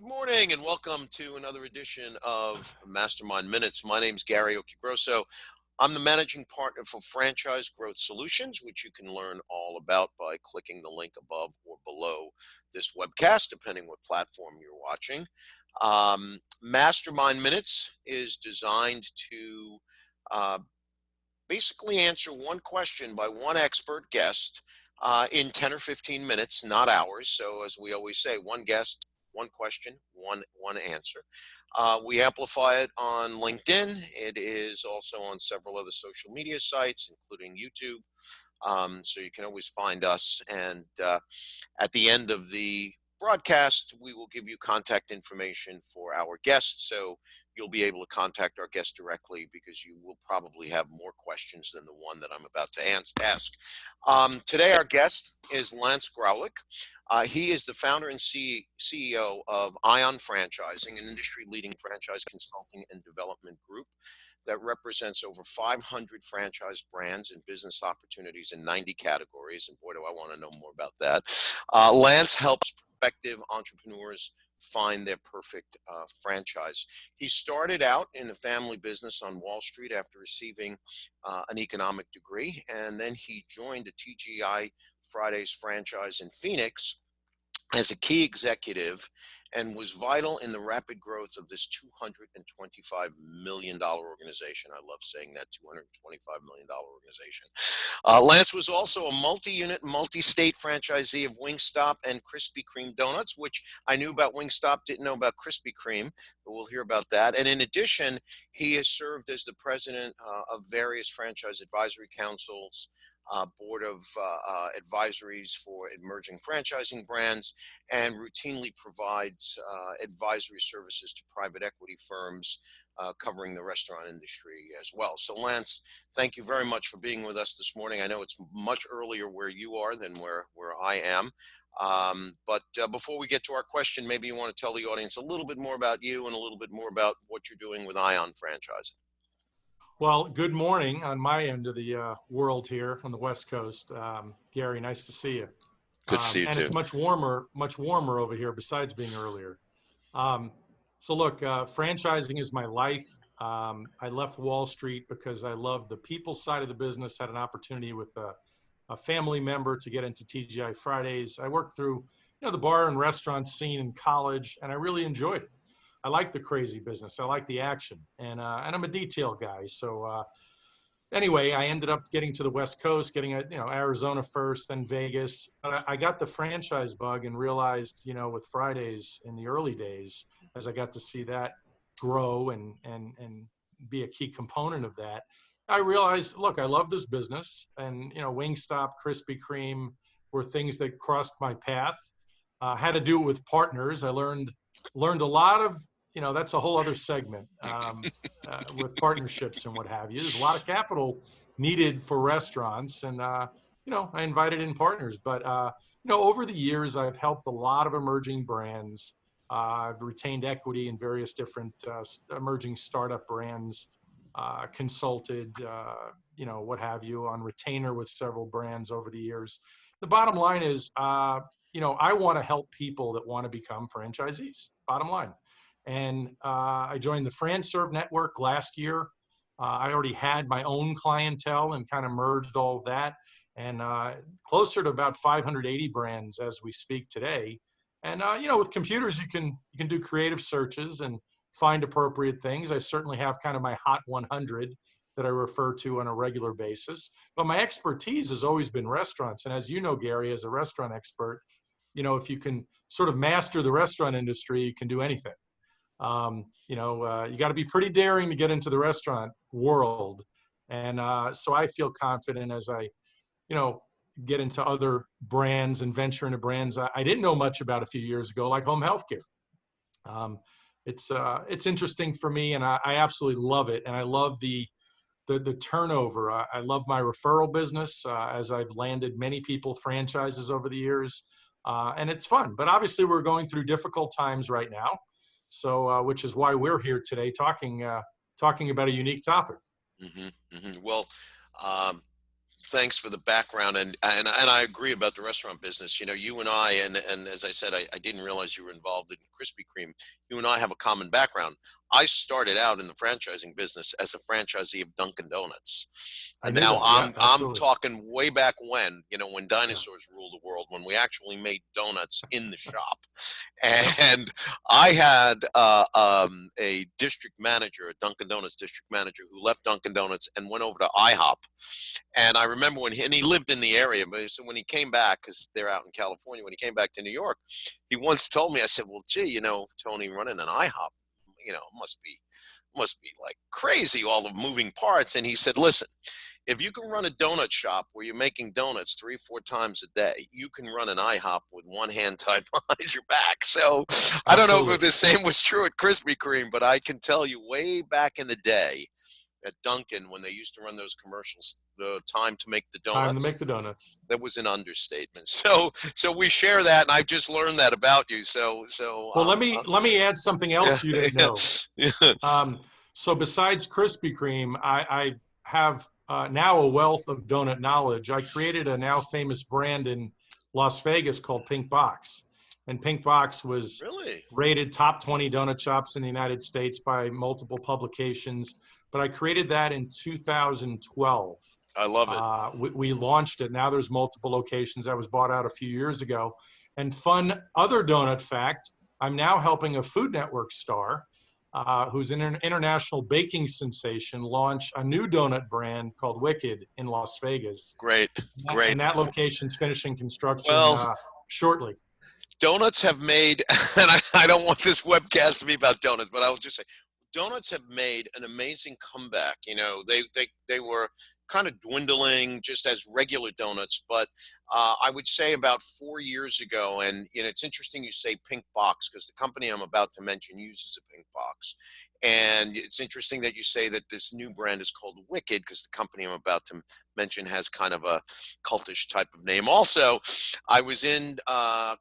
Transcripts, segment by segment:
Good morning and welcome to another edition of MasterMind Minutes. My name is Gary Occhigrosso. I'm the managing partner for Franchise Growth Solutions, which you can learn all about by clicking the link above or below this webcast, depending what platform you're watching. MasterMind Minutes is designed to basically answer one question by one expert guest in 10 or 15 minutes, not hours. So as we always say, one guest, one question, one answer. We amplify it on LinkedIn. It is also on several other social media sites, including YouTube. So you can always find us. And at the end of the broadcast, we will give you contact information for our guests. So you'll be able to contact our guest directly because you will probably have more questions than the one that I'm about to ask. Today, our guest is Lance Graulich. He is the founder and CEO of Ion Franchising, an industry-leading franchise consulting and development group that represents over 500 franchise brands and business opportunities in 90 categories. And boy, do I want to know more about that. Lance helps prospective entrepreneurs find their perfect franchise. He started out in the family business on Wall Street after receiving an economic degree, and then he joined the TGI Fridays franchise in Phoenix as a key executive and was vital in the rapid growth of this $225 million organization. I love saying that, $225 million organization. Lance was also a multi-unit, multi-state franchisee of Wingstop and Krispy Kreme Doughnuts, which I knew about Wingstop, didn't know about Krispy Kreme, but we'll hear about that. And in addition, he has served as the president of various franchise advisory councils, board of advisories for emerging franchising brands, and routinely provides advisory services to private equity firms covering the restaurant industry as well. So Lance, thank you very much for being with us this morning. I know it's much earlier where you are than where I am. But before we get to our question, maybe you want to tell the audience a little bit more about you and a little bit more about what you're doing with Ion Franchising. Well, good morning on my end of the world here on the West Coast. Gary, nice to see you. Good to see you and too. It's much warmer over here besides being earlier. So look, franchising is my life. I left Wall Street because I love the people side of the business, had an opportunity with a family member to get into TGI Fridays. I worked through the bar and restaurant scene in college, and I really enjoyed it. I like the crazy business. I like the action, and I'm a detail guy. So anyway, I ended up getting to the West Coast, getting Arizona first, then Vegas. But I got the franchise bug and realized, with Fridays in the early days, as I got to see that grow and be a key component of that, I realized, look, I love this business, and Wingstop, Krispy Kreme were things that crossed my path. Had to do it with partners. I learned a lot of, that's a whole other segment with partnerships and what have you. There's a lot of capital needed for restaurants, and I invited in partners. But over the years, I've helped a lot of emerging brands. I've retained equity in various different emerging startup brands, consulted, what have you, on retainer with several brands over the years. The bottom line is, I want to help people that want to become franchisees, bottom line. And I joined the FranServe network last year. I already had my own clientele and kind of merged all of that, and closer to about 580 brands as we speak today. And with computers, you can do creative searches and find appropriate things. I certainly have kind of my hot 100 that I refer to on a regular basis. But my expertise has always been restaurants. And as you know, Gary, as a restaurant expert, if you can sort of master the restaurant industry, you can do anything. You got to be pretty daring to get into the restaurant world. And so I feel confident as I, get into other brands and venture into brands I didn't know much about a few years ago, like home healthcare. It's interesting for me, and I absolutely love it. And I love the turnover. I love my referral business as I've landed many people franchises over the years. And it's fun, but obviously we're going through difficult times right now. So, which is why we're here today talking about a unique topic. Mm-hmm, mm-hmm. Well, thanks for the background, and I agree about the restaurant business. You know, you and I, and as I said, I didn't realize you were involved in Krispy Kreme. You and I have a common background. I started out in the franchising business as a franchisee of Dunkin' Donuts, I and knew now that. Yeah, I'm absolutely. talking way back when, you know, when Yeah. dinosaurs ruled the world, when we actually made donuts in the shop. Yep. And I had a district manager, a Dunkin' Donuts district manager, who left Dunkin' Donuts and went over to IHOP. And I remember and he lived in the area, but so when he came back, because they're out in California, when he came back to New York, he once told me, I said, well, gee, you know, Tony, running an IHOP, you know, must be like crazy, all the moving parts. And he said, listen, if you can run a donut shop where you're making donuts 3 or 4 times a day, you can run an IHOP with one hand tied behind your back. So I don't know if Absolutely. the same was true at Krispy Kreme, but I can tell you way back in the day at Dunkin' when they used to run those commercials, the time to make the Time to make donuts, the donuts. that was an understatement. So we share that, and I've just learned that about you. So Well, let me add something yeah, else you didn't yeah, know. yeah. So besides Krispy Kreme, I have now a wealth of donut knowledge. I created a now famous brand in Las Vegas called Pinkbox, and Pinkbox was Really, rated top 20 donut shops in the United States by multiple publications. But I created that in 2012. I love it. We launched it. Now there's multiple locations. That was bought out a few years ago. And fun other donut fact, I'm now helping a Food Network star who's an international baking sensation, launch a new donut brand called Wicked in Las Vegas. Great, great. And that location's finishing construction Well, shortly. donuts have made, and I don't want this webcast to be about donuts, but I will just say, donuts have made an amazing comeback. You know, they were kind of dwindling just as regular donuts, but I would say about 4 years ago, and you know, it's interesting you say Pink Box because the company I'm about to mention uses a Pink Box, and it's interesting that you say that this new brand is called Wicked because the company I'm about to mention has kind of a cultish type of name. Also, I was in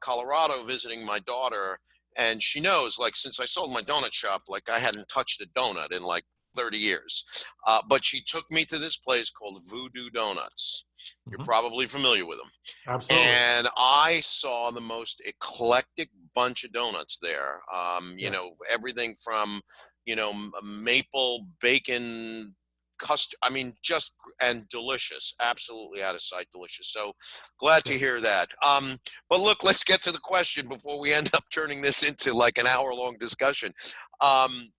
Colorado visiting my daughter, and she knows, like, since I sold my donut shop, like, I hadn't touched a donut in like 30 years. But she took me to this place called Voodoo Donuts. You're Mhm. probably familiar with them. Absolutely. And I saw the most eclectic bunch of donuts there. You Yeah. know, everything from, you know, maple, bacon, custard. I mean, just and delicious, absolutely out of sight delicious. So glad to Yeah. hear that. But look, let's get to the question before we end up turning this into like an hour-long discussion. Um,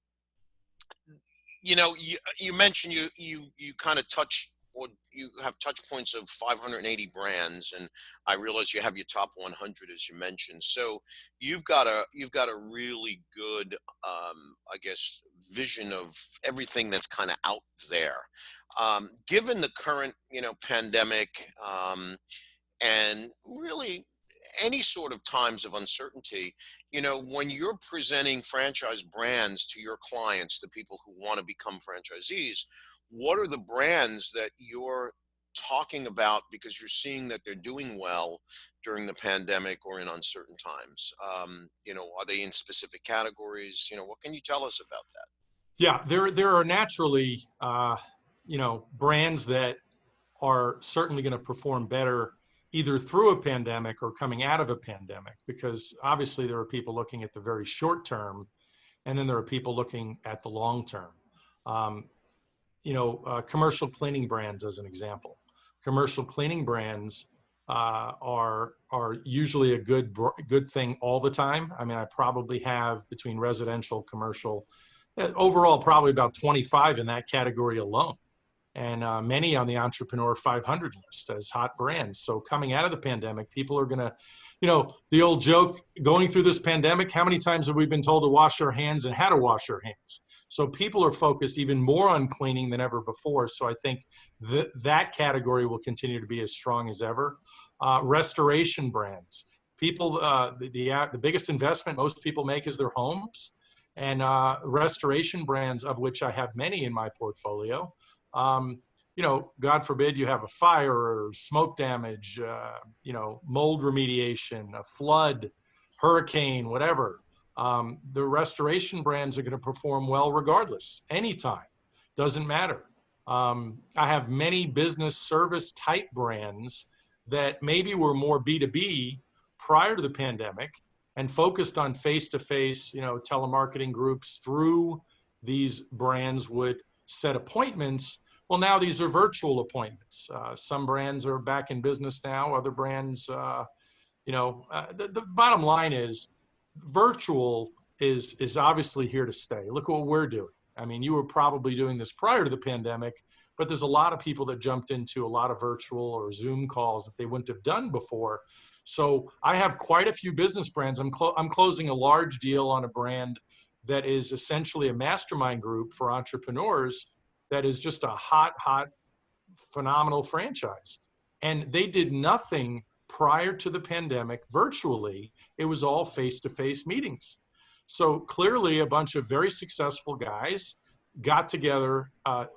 you know, you mentioned you kind of touch, or you have touch points of 580 brands, and I realize you have your top 100 as you mentioned. So you've got a really good, I guess, vision of everything that's kind of out there. Given the current, you know, pandemic, and really any sort of times of uncertainty, you know, when you're presenting franchise brands to your clients, the people who want to become franchisees, what are the brands that you're talking about because you're seeing that they're doing well during the pandemic or in uncertain times? You know, are they in specific categories? You know, what can you tell us about that? Yeah. There are naturally, brands that are certainly going to perform better either through a pandemic or coming out of a pandemic, because obviously there are people looking at the very short term, and then there are people looking at the long term. Um, Commercial cleaning brands, as an example. Commercial cleaning brands are usually a good thing all the time. I mean, I probably have between residential, commercial, overall probably about 25 in that category alone, and many on the Entrepreneur 500 list as hot brands. So coming out of the pandemic, people are going to, the old joke, going through this pandemic, how many times have we been told to wash our hands and how to wash our hands? So people are focused even more on cleaning than ever before. So I think that category will continue to be as strong as ever. Restoration brands. People, the biggest investment most people make is their homes. And restoration brands, of which I have many in my portfolio, God forbid you have a fire or smoke damage, mold remediation, a flood, hurricane, whatever. The restoration brands are going to perform well regardless, anytime, doesn't matter. I have many business service type brands that maybe were more B2B prior to the pandemic and focused on face-to-face, telemarketing groups through these brands would set appointments. Well, now these are virtual appointments. Some brands are back in business now. Other brands, the bottom line is virtual is obviously here to stay. Look at what we're doing. I mean, you were probably doing this prior to the pandemic, but there's a lot of people that jumped into a lot of virtual or Zoom calls that they wouldn't have done before. So I have quite a few business brands. I'm closing a large deal on a brand that is essentially a mastermind group for entrepreneurs that is just a hot, phenomenal franchise. And they did nothing prior to the pandemic virtually. It was all face-to-face meetings. So clearly a bunch of very successful guys got together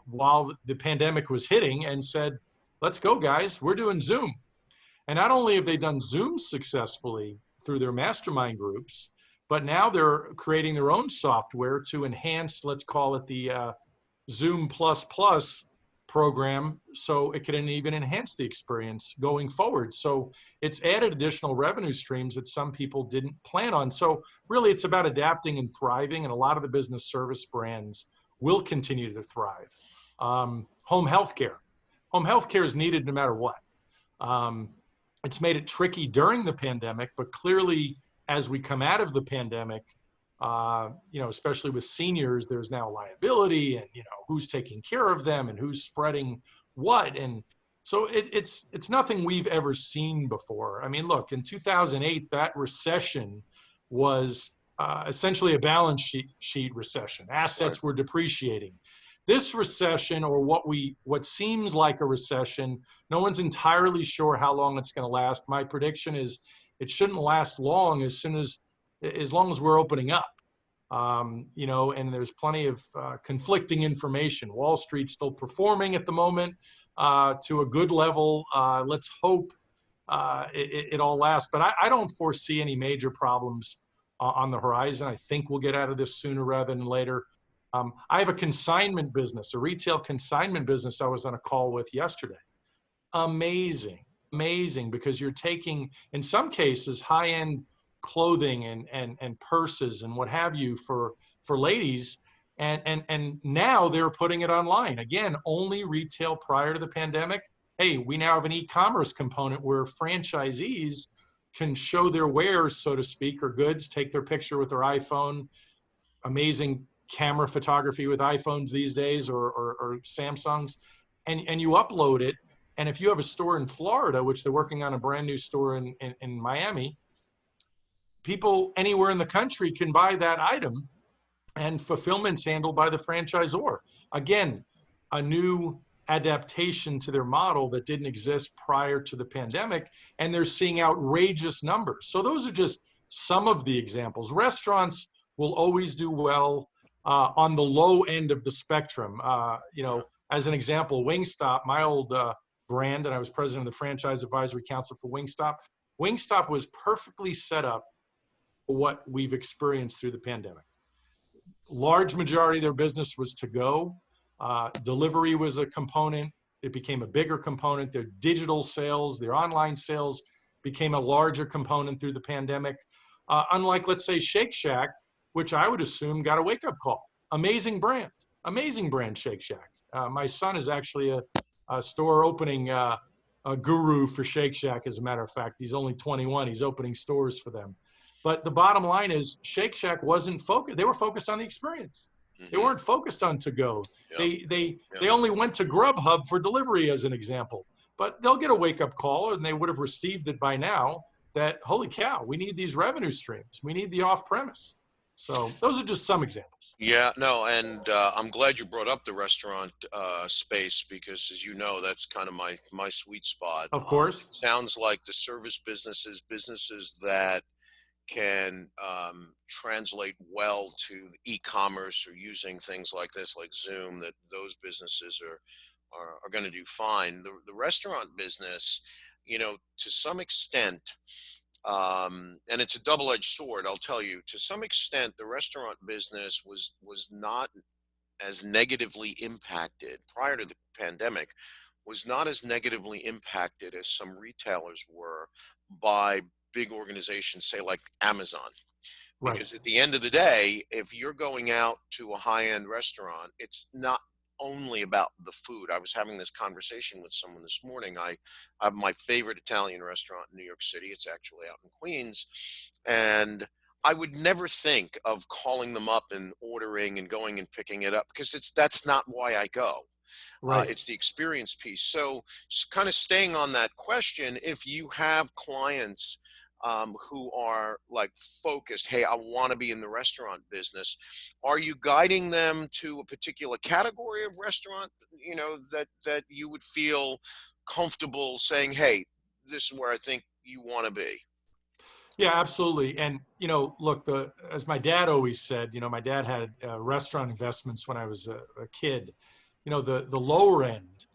while the pandemic was hitting and said, let's go guys, we're doing Zoom. And not only have they done Zoom successfully through their mastermind groups, but now they're creating their own software to enhance, let's call it the Zoom plus program, so it can even enhance the experience going forward. So it's added additional revenue streams that some people didn't plan on. So really it's about adapting and thriving, and a lot of the business service brands will continue to thrive. Home healthcare. Home healthcare is needed no matter what. It's made it tricky during the pandemic, but clearly as we come out of the pandemic, especially with seniors, there's now liability and, who's taking care of them and who's spreading what. And so it's nothing we've ever seen before. I mean, look, in 2008, that recession was essentially a balance sheet recession. Assets were depreciating. This recession, or what seems like a recession, no one's entirely sure how long it's going to last. My prediction is it shouldn't last long, as long as we're opening up. And there's plenty of conflicting information. Wall Street's still performing at the moment to a good level. Let's hope it all lasts. But I don't foresee any major problems on the horizon. I think we'll get out of this sooner rather than later. I have a consignment business, a retail consignment business I was on a call with yesterday. Amazing, because you're taking, in some cases, high-end clothing and purses and what have you for ladies, and now they're putting it online. Again, only retail prior to the pandemic. Hey, we now have an e-commerce component where franchisees can show their wares, so to speak, or goods, take their picture with their iPhone. Amazing camera photography with iPhones these days, or Samsungs, and you upload it. And if you have a store in Florida, which they're working on a brand new store in Miami, people anywhere in the country can buy that item, and fulfillment's handled by the franchisor. Again, a new adaptation to their model that didn't exist prior to the pandemic, and they're seeing outrageous numbers. So those are just some of the examples. Restaurants will always do well on the low end of the spectrum. As an example, Wingstop, my old brand, and I was president of the Franchise Advisory Council for Wingstop. Wingstop was perfectly set up for what we've experienced through the pandemic. Large majority of their business was to go. Delivery was a component. It became a bigger component. Their digital sales, their online sales became a larger component through the pandemic. Unlike, let's say, Shake Shack, which I would assume got a wake-up call. Amazing brand, Shake Shack. My son is actually a store opening a guru for Shake Shack, as a matter of fact. He's only 21. He's opening stores for them. But the bottom line is Shake Shack wasn't focused. They were focused on the experience. Mm-hmm. They weren't focused on to-go. Yep. They only went to Grubhub for delivery, as an example. But they'll get a wake-up call, and they would have received it by now, that, holy cow, we need these revenue streams. We need the off-premise. So those are just some examples. Yeah, no, and I'm glad you brought up the restaurant space, because, as you know, that's kind of my sweet spot. Of course. Sounds like the service businesses that can translate well to e-commerce, or using things like this, like Zoom, that those businesses are going to do fine. The restaurant business, to some extent, and it's a double-edged sword, I'll tell you, to some extent, the restaurant business was not as negatively impacted prior to the pandemic was not as negatively impacted as some retailers were by big organizations, say like Amazon. Right. Because at the end of the day, if you're going out to a high-end restaurant, it's not only about the food. I was having this conversation with someone this morning. I have my favorite Italian restaurant in New York City. It's actually out in Queens. And I would never think of calling them up and ordering and going and picking it up because that's not why I go. Right. It's the experience piece. So, kind of staying on that question, if you have clients who are like focused, hey, I want to be in the restaurant business, are you guiding them to a particular category of restaurant, that you would feel comfortable saying, hey, this is where I think you want to be? Yeah, absolutely. And look, as my dad always said, my dad had restaurant investments when I was a kid. The lower end,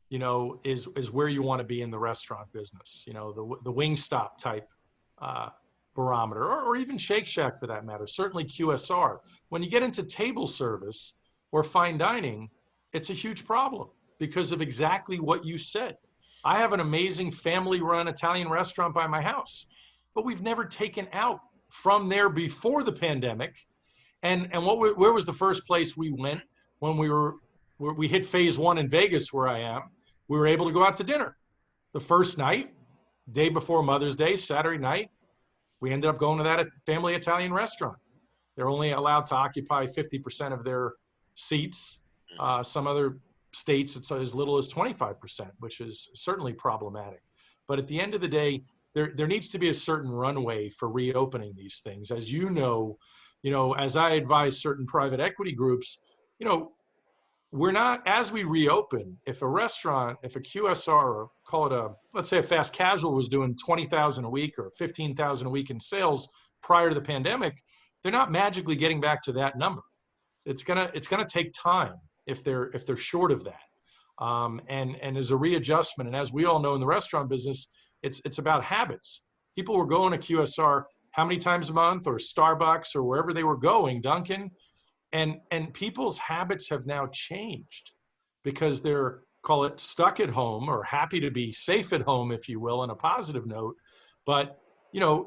is where you want to be in the restaurant business. The Wingstop type uh, barometer, or even Shake Shack for that matter. Certainly QSR. When you get into table service or fine dining, it's a huge problem because of exactly what you said. I have an amazing family-run Italian restaurant by my house, but we've never taken out from there before the pandemic. And where was the first place we went when we hit phase one in Vegas, where I am? We were able to go out to dinner. The first night, day before Mother's Day, Saturday night, we ended up going to that family Italian restaurant. They're only allowed to occupy 50% of their seats. Some other states, it's as little as 25%, which is certainly problematic. But at the end of the day, there needs to be a certain runway for reopening these things. As as I advise certain private equity groups, you know, we're not, as we reopen, if a restaurant, if a QSR, or call it let's say a fast casual was doing 20,000 a week or 15,000 a week in sales prior to the pandemic, they're not magically getting back to that number. It's gonna take time if they're short of that. And as a readjustment, and as we all know in the restaurant business, it's about habits. People were going to QSR how many times a month, or Starbucks, or wherever they were going, Dunkin', and people's habits have now changed because they're, call it, stuck at home, or happy to be safe at home, if you will, on a positive note. But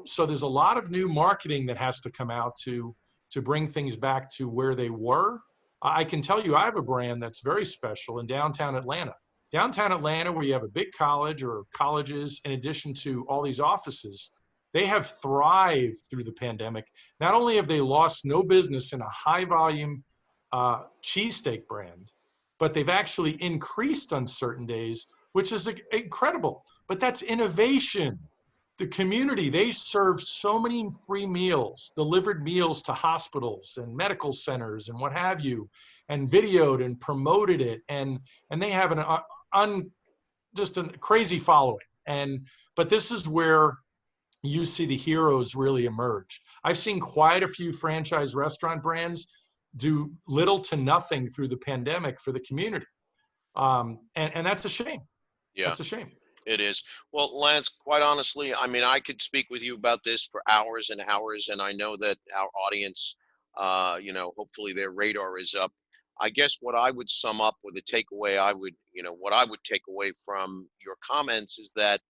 so there's a lot of new marketing that has to come out to bring things back to where they were. I can tell you, I have a brand that's very special in downtown Atlanta. Downtown Atlanta, where you have a big college or colleges, in addition to all these offices, they have thrived through the pandemic. Not only have they lost no business in a high volume cheesesteak brand, but they've actually increased on certain days, which is incredible. But that's innovation. The community, they serve so many free meals, delivered meals to hospitals and medical centers and what have you, and videoed and promoted it. And they have just a crazy following. But this is where you see the heroes really emerge. I've seen quite a few franchise restaurant brands do little to nothing through the pandemic for the community. And that's a shame. Yeah. That's a shame. It is. Well, Lance, quite honestly, I mean, I could speak with you about this for hours and hours, and I know that our audience, hopefully their radar is up. I guess what I would sum up with a takeaway, what I would take away from your comments is that,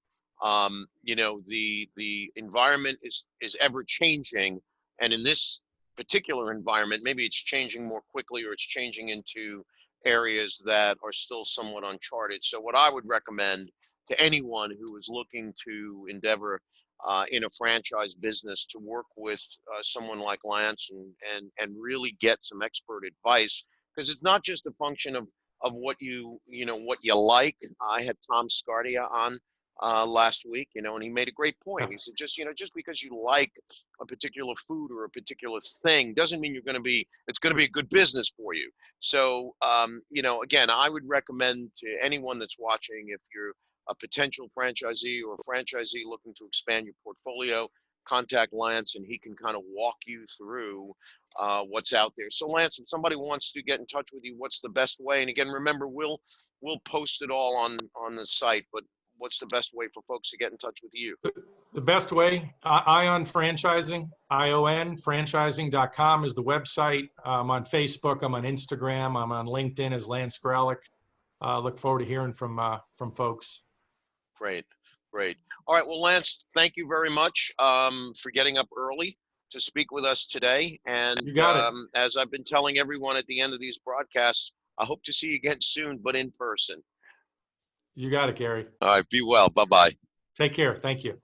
the environment is ever changing, and in this particular environment, maybe it's changing more quickly, or it's changing into areas that are still somewhat uncharted. So, what I would recommend to anyone who is looking to endeavor in a franchise business to work with someone like Lance and really get some expert advice, because it's not just a function of what what you like. I had Tom Scardia on last week, and he made a great point. He said, just because you like a particular food or a particular thing doesn't mean it's going to be a good business for you. So, again, I would recommend to anyone that's watching, if you're a potential franchisee or a franchisee looking to expand your portfolio, contact Lance and he can kind of walk you through what's out there. So, Lance, if somebody wants to get in touch with you, what's the best way? And again, remember, we'll post it all on the site, but what's the best way for folks to get in touch with you? The best way, Ion Franchising, ION, franchising.com is the website. I'm on Facebook, I'm on Instagram, I'm on LinkedIn as Lance Graulich. Look forward to hearing from folks. Great, great. All right, well, Lance, thank you very much for getting up early to speak with us today. And You got it. as I've been telling everyone at the end of these broadcasts, I hope to see you again soon, but in person. You got it, Gary. All right, be well. Bye-bye. Take care. Thank you.